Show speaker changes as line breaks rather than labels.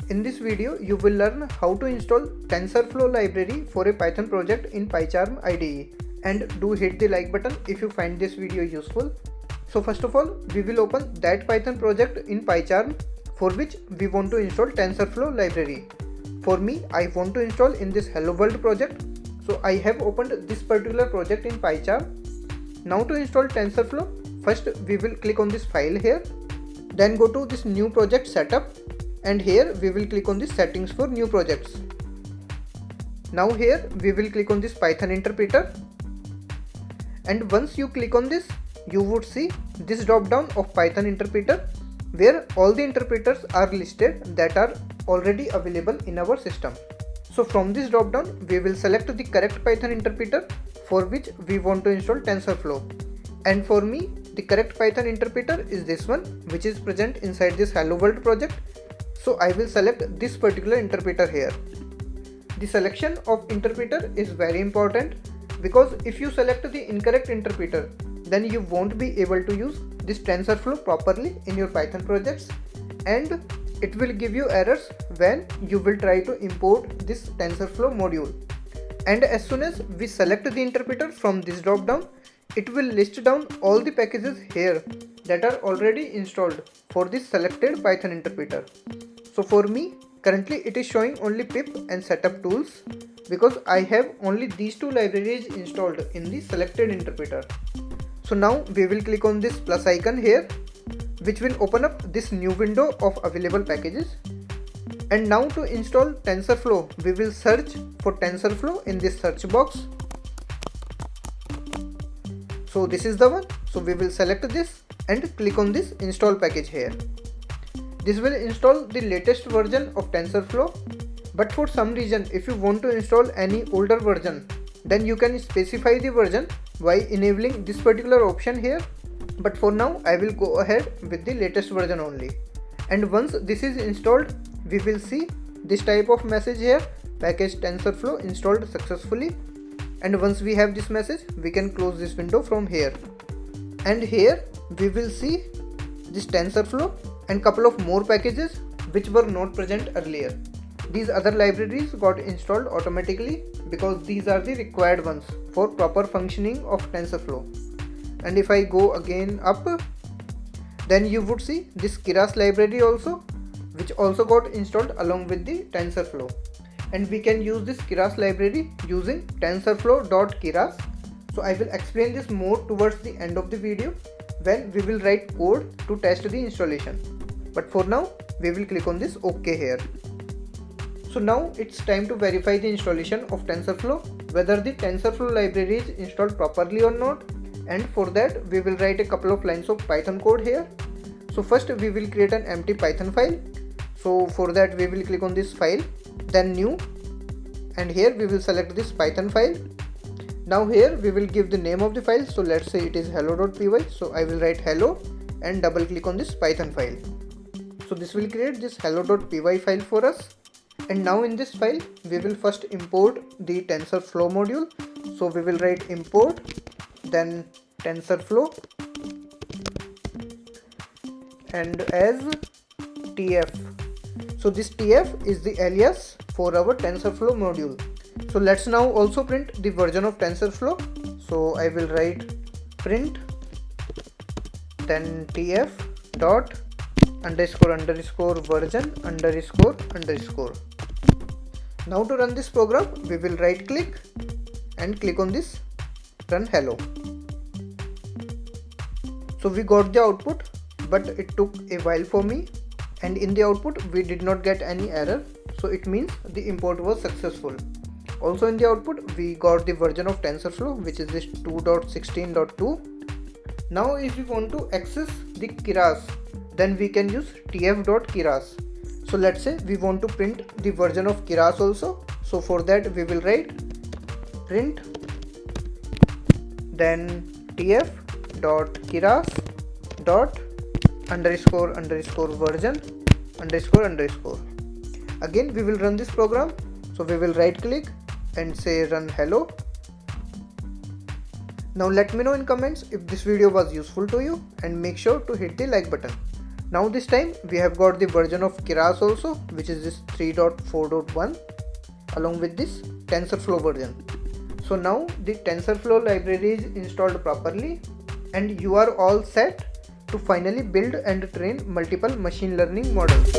In this video, you will learn how to install Tensorflow library for a Python project in Pycharm IDE, and do hit the like button if you find this video useful. So first of all, we will open that Python project in Pycharm for which we want to install Tensorflow library. For me, I want to install in this Hello World project. So I have opened this particular project in Pycharm. Now to install Tensorflow, first we will click on this file here. Then go to this new project setup, and here we will click on this settings for new projects. Now here we will click on this Python interpreter, and once you click on this, you would see this drop down of Python interpreter where all the interpreters are listed that are already available in our system. So from this drop down we will select the correct Python interpreter for which we want to install Tensorflow, and for me the correct Python interpreter is this one, which is present inside this Hello World project. So I will select this particular interpreter here. The selection of interpreter is very important, because if you select the incorrect interpreter, then you won't be able to use this Tensorflow properly in your Python projects, and it will give you errors when you will try to import this Tensorflow module. And as soon as we select the interpreter from this drop down, it will list down all the packages here that are already installed for this selected Python interpreter. So for me, currently it is showing only pip and setup tools, because I have only these two libraries installed in the selected interpreter. So now we will click on this plus icon here, which will open up this new window of available packages. And now to install Tensorflow, we will search for Tensorflow in this search box. So this is the one. So we will select this and click on this install package here. This will install the latest version of Tensorflow, but for some reason if you want to install any older version, then you can specify the version by enabling this particular option here. But for now I will go ahead with the latest version only. And once this is installed, we will see this type of message here, package Tensorflow installed successfully. And once we have this message, we can close this window from here. And here we will see this Tensorflow and couple of more packages which were not present earlier. These other libraries got installed automatically because these are the required ones for proper functioning of Tensorflow. And if I go again up, then you would see this Keras library also, which also got installed along with the Tensorflow. And we can use this Keras library using Tensorflow.Keras. So I will explain this more towards the end of the video when we will write code to test the installation. But for now, we will click on this OK here. So now it's time to verify the installation of Tensorflow, whether the Tensorflow library is installed properly or not. And for that, we will write a couple of lines of Python code here. So first we will create an empty Python file. So for that we will click on this file, then new, and here we will select this Python file. Now here we will give the name of the file. So let's say it is hello.py. So I will write hello and double click on this Python file. So this will create this hello.py file for us. And now in this file we will first import the Tensorflow module. So we will write import, then Tensorflow, and as tf. So this tf is the alias for our Tensorflow module. So let's now also print the version of Tensorflow. So I will write print, then tf dot underscore underscore version underscore underscore. Now to run this program, we will right click and click on this run hello. So we got the output, but it took a while for me, and in the output we did not get any error. So it means the import was successful. Also in the output we got the version of Tensorflow, which is this 2.16.2. Now if we want to access the Keras, then we can use tf.keras. So let's say we want to print the version of Keras also. So for that we will write print, then tf.keras dot underscore underscore version underscore underscore. Again we will run this program. So we will right click and say run hello. Now let me know in comments if this video was useful to you, and make sure to hit the like button. Now this time we have got the version of Keras also, which is this 3.4.1 along with this TensorFlow version. So now the TensorFlow library is installed properly and you are all set to finally build and train multiple machine learning models.